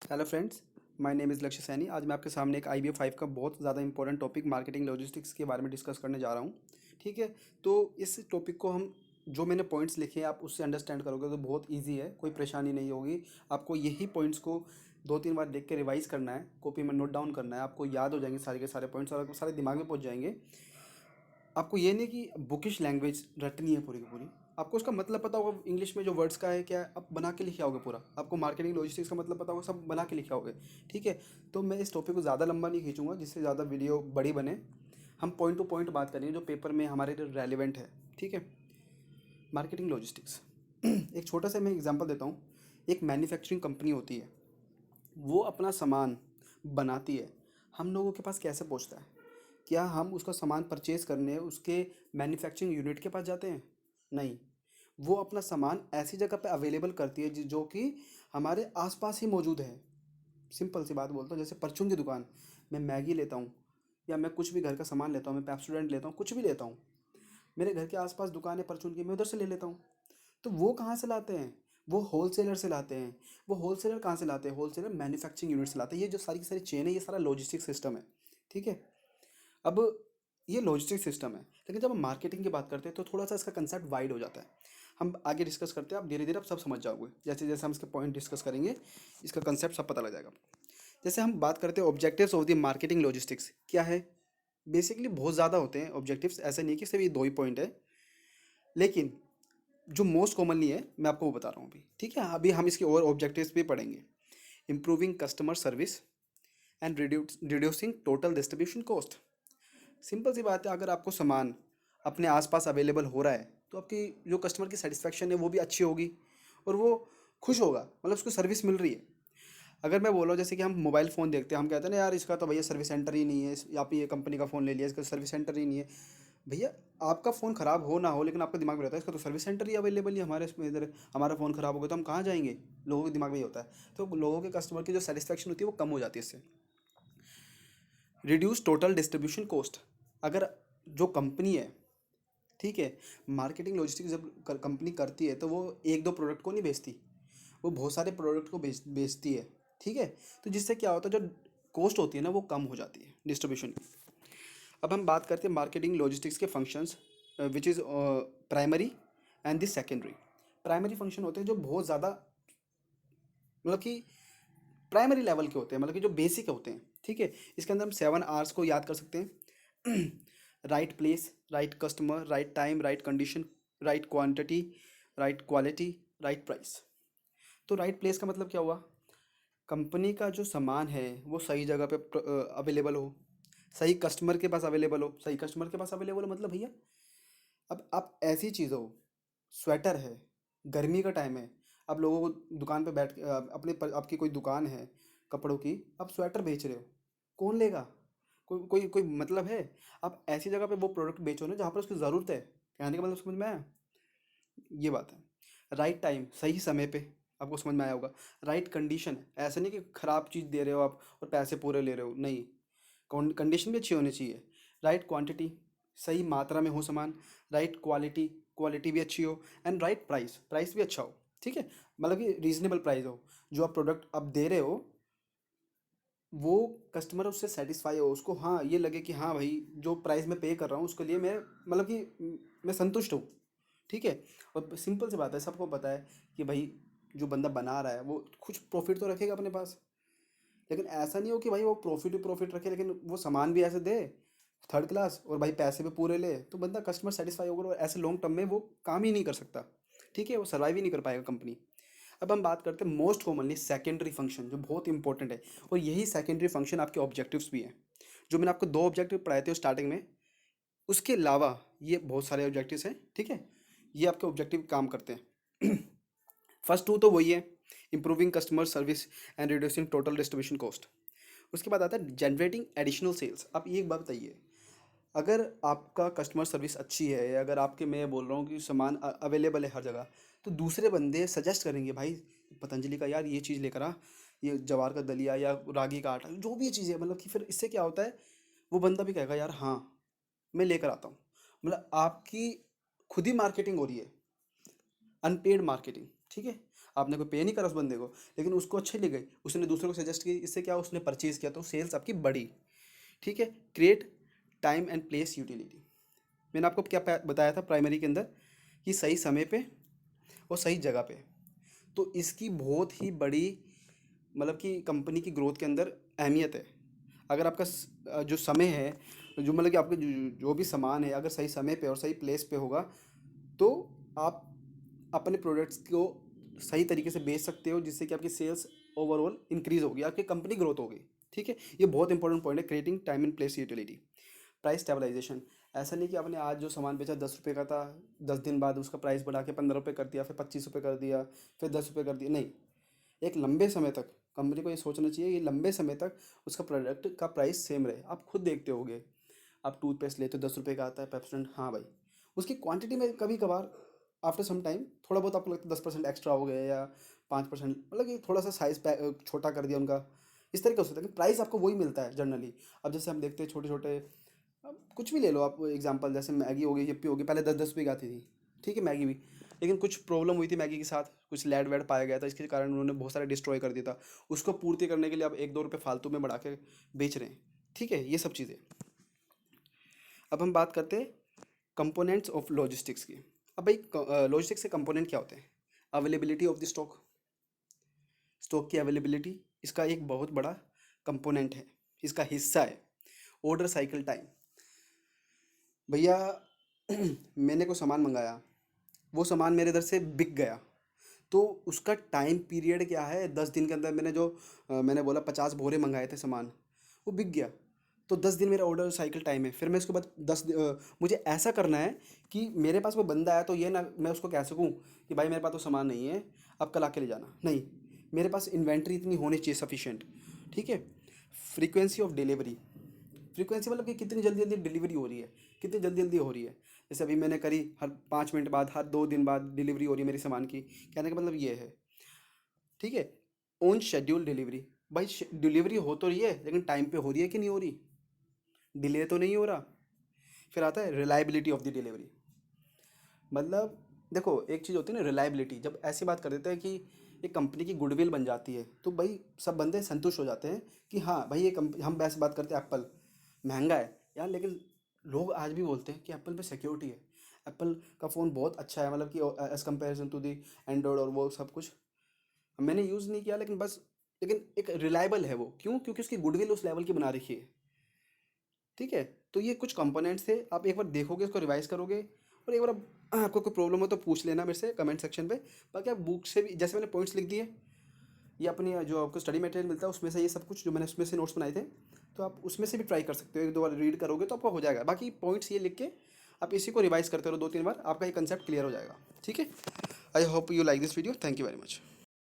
Hello friends, my name is लक्ष्य सैनी। आज मैं आपके सामने एक IBM 5 का बहुत ज़्यादा इंपॉर्टेंट टॉपिक मार्केटिंग लॉजिस्टिक्स के बारे में डिस्कस करने जा रहा हूँ। ठीक है। तो इस टॉपिक को हम जो मैंने पॉइंट्स लिखे हैं आप उससे अंडरस्टैंड करोगे तो बहुत इजी है, कोई परेशानी नहीं होगी। आपको यही पॉइंट्स को 2-3 बार देख के रिवाइज करना है, कॉपी में नोट डाउन करना है, आपको याद हो जाएंगे सारे के सारे पॉइंट्स और आपको सारे दिमाग में पहुँच जाएंगे। आपको ये नहीं कि बुकिश लैंग्वेज रटनी है पूरी की पूरी। आपको उसका मतलब पता होगा इंग्लिश में जो वर्ड्स का है क्या है, आप बना के लिखे आओगे पूरा। आपको मार्केटिंग लॉजिस्टिक्स का मतलब पता होगा, सब बना के लिखे आओगे। ठीक है। तो मैं इस टॉपिक को ज़्यादा लंबा नहीं खींचूंगा जिससे ज़्यादा वीडियो बड़ी बने। हम पॉइंट टू पॉइंट बात करेंगे जो पेपर में हमारे लिए रेलिवेंट है। ठीक है। मार्केटिंग लॉजिस्टिक्स एक छोटा सा मैं एग्जांपल देता हूँ। एक मैन्युफैक्चरिंग कंपनी होती है, वो अपना सामान बनाती है। हम लोगों के पास कैसे पहुंचता है? क्या हम उसका सामान परचेज करने उसके मैन्युफैक्चरिंग यूनिट के पास जाते हैं? नहीं। वो अपना सामान ऐसी जगह पे अवेलेबल करती है जो कि हमारे आसपास ही मौजूद है। सिंपल सी बात बोलता हूँ, जैसे परचून की दुकान, मैं मैगी लेता हूँ या मैं कुछ भी घर का सामान लेता हूँ, मैं पेप्सोडेंट लेता हूँ, कुछ भी लेता हूँ, मेरे घर के आसपास दुकान है परचून की, मैं उधर से ले लेता हूँ। तो वो कहाँ से लाते हैं? वो होलसेलर से लाते हैं। वो होलसेलर कहाँ से लाते हैं? होलसेलर मैन्युफैक्चरिंग यूनिट से लाते हैं। ये जो सारी की सारी चेन है, ये सारा लॉजिस्टिक सिस्टम है। ठीक है। अब ये लॉजिस्टिक सिस्टम है, लेकिन जब हम मार्केटिंग की बात करते हैं तो थोड़ा सा इसका कंसेप्ट वाइड हो जाता है। हम आगे डिस्कस करते हैं, आप धीरे धीरे आप सब समझ जाओगे। जैसे जैसे हम इसके पॉइंट डिस्कस करेंगे, इसका कंसेप्ट सब पता लग जाएगा। जैसे हम बात करते हैं objectives of the marketing logistics क्या है। बेसिकली बहुत ज़्यादा होते हैं ऑब्जेक्टिव्स, ऐसे नहीं कि सिर्फ ये दो ही पॉइंट है। लेकिन जो मोस्ट कॉमनली है मैं आपको वो बता रहा हूँ अभी। ठीक है। अभी हम इसके और ऑब्जेक्टिव्स भी पढ़ेंगे। Improving customer service and reducing total distribution cost. Simple सी बात है, अगर आपको सामान अपने आसपास अवेलेबल हो रहा है तो आपकी जो कस्टमर की सेटिस्फेक्शन है वो भी अच्छी होगी और वो खुश होगा, मतलब उसको सर्विस मिल रही है। अगर मैं बोल रहा हूँ जैसे कि हम मोबाइल फ़ोन देखते हैं, हम कहते हैं ना यार इसका तो भैया सर्विस सेंटर ही नहीं है, आप ये कंपनी का फ़ोन ले लिया, इसका सर्विस सेंटर ही नहीं है। भैया, आपका फ़ोन ख़राब हो ना हो लेकिन आपके दिमाग में रहता है इसका तो सर्विस सेंटर ही अवेलेबल ही है हमारे इसमें इधर। हमारा फ़ोन ख़राब हो गया तो हम कहाँ जाएंगे? लोगों के दिमाग में ये होता है। तो लोगों के कस्टमर की जो सेटिस्फेक्शन होती है वो कम हो जाती है इससे। Reduce total distribution cost. अगर जो कंपनी है, ठीक है, मार्केटिंग लॉजिस्टिक्स जब कंपनी करती है तो वो एक दो प्रोडक्ट को नहीं बेचती, वो बहुत सारे प्रोडक्ट को बेचती है। ठीक है। तो जिससे क्या होता है, जो कॉस्ट होती है ना वो कम हो जाती है डिस्ट्रीब्यूशन की। अब हम बात करते हैं मार्केटिंग लॉजिस्टिक्स के functions, which is primary and the secondary. Primary function होते हैं जो बहुत ज़्यादा, मतलब कि प्राइमरी लेवल के होते हैं, मतलब कि जो बेसिक होते हैं। ठीक है। इसके अंदर हम 7 R's को याद कर सकते हैं। Right place, right customer, right time, right condition, right quantity, right quality, right price. तो राइट प्लेस का मतलब क्या हुआ? कंपनी का जो सामान है वो सही जगह पे अवेलेबल हो, सही कस्टमर के पास अवेलेबल हो। सही कस्टमर के पास अवेलेबल हो मतलब भैया, अब आप ऐसी चीज़ हो, स्वेटर है, गर्मी का टाइम है, आप लोगों को दुकान पे बैठ के आपकी कोई दुकान है कपड़ों की, आप स्वेटर बेच रहे हो, कौन लेगा? कोई कोई कोई मतलब है? आप ऐसी जगह पे वो प्रोडक्ट बेचो ना जहाँ पर उसकी ज़रूरत है। कहने का मतलब समझ में आया? ये बात है। राइट टाइम, सही समय पे, आपको समझ में आया होगा। राइट कंडीशन, ऐसा नहीं कि ख़राब चीज़ दे रहे हो आप और पैसे पूरे ले रहे हो, नहीं, कंडीशन भी अच्छी होनी चाहिए। राइट क्वांटिटी, सही मात्रा में हो सामान। राइट क्वालिटी, क्वालिटी भी अच्छी हो। एंड राइट प्राइस, प्राइस भी अच्छा हो। ठीक है। मतलब कि रीजनेबल प्राइस हो, जो आप प्रोडक्ट आप दे रहे हो वो कस्टमर उससे सेटिस्फाई हो, उसको हाँ ये लगे कि हाँ भाई जो प्राइस मैं पे कर रहा हूँ उसके लिए मैं, मतलब कि मैं संतुष्ट हूँ। ठीक है। और सिंपल सी बात है, सबको पता है कि भाई जो बंदा बना रहा है वो कुछ प्रॉफिट तो रखेगा अपने पास। लेकिन ऐसा नहीं हो कि भाई वो प्रॉफिट ही प्रॉफिट रखे लेकिन वो सामान भी ऐसे दे थर्ड क्लास और भाई पैसे भी पूरे ले, तो बंदा कस्टमर सेटिस्फाई होगा और ऐसे लॉन्ग टर्म में वो काम ही नहीं कर सकता। ठीक है। वो सर्वाइव ही नहीं कर पाएगा कंपनी। अब हम बात करते हैं मोस्ट कॉमनली सेकेंडरी फंक्शन, जो बहुत इंपॉर्टेंट है। और यही सेकेंडरी फंक्शन आपके ऑब्जेक्टिव्स भी हैं। जो मैंने आपको दो ऑब्जेक्टिव पढ़ाए थे स्टार्टिंग में, उसके अलावा ये बहुत सारे ऑब्जेक्टिव्स हैं। ठीक है। ये आपके ऑब्जेक्टिव काम करते हैं। फर्स्ट टू तो वही है, improving customer service and reducing total distribution cost. उसके बाद आता है जनरेटिंग एडिशनल सेल्स। आप ये एक बात बताइए, अगर आपका कस्टमर सर्विस अच्छी है या अगर आपके, मैं बोल रहा हूँ कि सामान अवेलेबल है हर जगह, तो दूसरे बंदे सजेस्ट करेंगे भाई पतंजलि का यार ये चीज़ लेकर आ, ये जवार का दलिया या रागी का आटा, जो भी ये चीज़ है, मतलब कि फिर इससे क्या होता है, वो बंदा भी कहेगा यार हाँ मैं लेकर आता हूँ। मतलब आपकी खुद ही मार्केटिंग हो रही है, अनपेड मार्केटिंग। ठीक है। आपने कोई पे नहीं करा उस बंदे को, लेकिन उसको अच्छी लग गई, उसने दूसरों को सजेस्ट की, इससे क्या उसने परचेज़ किया तो सेल्स आपकी बढ़ी। ठीक है। Create time and place utility. मैंने आपको क्या बताया था प्राइमरी के अंदर, कि सही समय पे और सही जगह पे। तो इसकी बहुत ही बड़ी मतलब कि कंपनी की ग्रोथ के अंदर अहमियत है। अगर आपका जो समय है, जो मतलब कि आपके जो भी सामान है, अगर सही समय पे और सही प्लेस पे होगा, तो आप अपने प्रोडक्ट्स को सही तरीके से बेच सकते हो, जिससे कि आपकी सेल्स ओवरऑल इंक्रीज होगी, आपकी कंपनी ग्रोथ होगी। ठीक है। ये बहुत इंपॉर्टेंट पॉइंट है, creating time and place utility. Price stabilization. ऐसा नहीं कि आपने आज जो सामान बेचा 10 रुपये का था, 10 दिन बाद उसका प्राइस बढ़ा के 15 रुपये कर दिया, फिर 25 रुपये कर दिया, फिर 10 रुपये कर दिया। नहीं, एक लंबे समय तक कंपनी को ये सोचना चाहिए कि लंबे समय तक उसका प्रोडक्ट का प्राइस सेम रहे। आप खुद देखते होगे, आप टूथपेस्ट लेते हो 10 रुपये का आता है पेप्सोडेंट, हाँ भाई, उसकी क्वांटिटी में कभी कभार आफ्टर सम टाइम थोड़ा बहुत आपको लगता है 10% एक्स्ट्रा हो गया, या 5%, मतलब कि थोड़ा सा साइज छोटा कर दिया उनका, इस तरीके हो सकता है कि प्राइस आपको वही मिलता है जनरली। अब जैसे हम देखते हैं छोटे छोटे, अब कुछ भी ले लो आप एग्जांपल, जैसे मैगी हो गई, यप्पी हो गई, पहले 10-10 रुपये की आती थी। ठीक है, मैगी भी, लेकिन कुछ प्रॉब्लम हुई थी मैगी के साथ, कुछ लैड वैड पाया गया था, इसके कारण उन्होंने बहुत सारे डिस्ट्रॉय कर दिया था। उसको पूर्ति करने के लिए अब 1-2 रुपये फालतू में बढ़ा के बेच रहे हैं। ठीक है, ये सब चीज़ें। अब हम बात करते हैं कंपोनेंट्स ऑफ लॉजिस्टिक्स की। अब भाई लॉजिस्टिक्स के कंपोनेंट क्या होते हैं? Availability of the stock, stock की अवेलेबिलिटी इसका एक बहुत बड़ा कंपोनेंट है, इसका हिस्सा है। ऑर्डर साइकिल टाइम, भैया मैंने कोई सामान मंगाया, वो सामान मेरे इधर से बिक गया, तो उसका टाइम पीरियड क्या है? 10 दिन के अंदर मैंने जो मैंने बोला 50 बोरे मंगाए थे सामान, वो बिक गया, तो 10 दिन मेरा ऑर्डर साइकिल टाइम है। फिर मैं उसके बाद मुझे ऐसा करना है कि मेरे पास वो बंदा आया तो ये ना मैं उसको कह सकूं कि भाई मेरे पास तो सामान नहीं है, अब कल आके ले जाना। नहीं, मेरे पास इन्वेंट्री इतनी होनी चाहिए सफिशिएंट। ठीक है। फ्रीक्वेंसी ऑफ डिलीवरी, फ्रीक्वेंसी मतलब कि कितनी जल्दी जल्दी डिलीवरी हो रही है, कितनी जल्दी जल्दी हो रही है। जैसे अभी मैंने करी, हर 5 मिनट बाद, हर 2 दिन बाद डिलीवरी हो रही है मेरी सामान की, कहने का मतलब ये है। ठीक है। ऑन शेड्यूल डिलीवरी, भाई डिलीवरी हो तो रही है, लेकिन टाइम पे हो रही है कि नहीं हो रही, डिले तो नहीं हो रहा। फिर आता है रिलायबिलिटी ऑफ द डिलीवरी, मतलब देखो एक चीज़ होती है ना रिलायबिलिटी, जब ऐसी बात कर देते हैं कि एक कंपनी की गुडविल बन जाती है, तो भाई सब बंदे संतुष्ट हो जाते हैं कि हाँ भाई ये कंपनी, हम वैसे बात करते हैं एप्पल महंगा है यार, लेकिन लोग आज भी बोलते हैं कि एप्पल पे सिक्योरिटी है, एप्पल का फ़ोन बहुत अच्छा है, मतलब कि as comparison to the android और वो सब कुछ। मैंने यूज़ नहीं किया, लेकिन बस, लेकिन एक रिलायबल है वो, क्यों? क्योंकि उसकी गुडविल उस लेवल की बना रखी है। ठीक है। तो ये कुछ कंपोनेंट्स थे, आप एक बार देखोगे, इसको रिवाइज करोगे, और एक बार आपको कोई प्रॉब्लम हो तो पूछ लेना मेरे से कमेंट सेक्शन पे। बाकी आप बुक से भी, जैसे मैंने पॉइंट्स लिख दिए, ये अपनी जो आपको स्टडी मटेरियल मिलता है उसमें से, ये सब कुछ जो मैंने उसमें से नोट्स बनाए थे, तो आप उसमें से भी ट्राई कर सकते हो, 1-2 बार रीड करोगे तो आपका हो जाएगा। बाकी पॉइंट्स ये लिख के आप इसी को रिवाइज करते रहो 2-3 बार, आपका ये कंसेप्ट क्लियर हो जाएगा। ठीक है। I hope you like this video, thank you very much.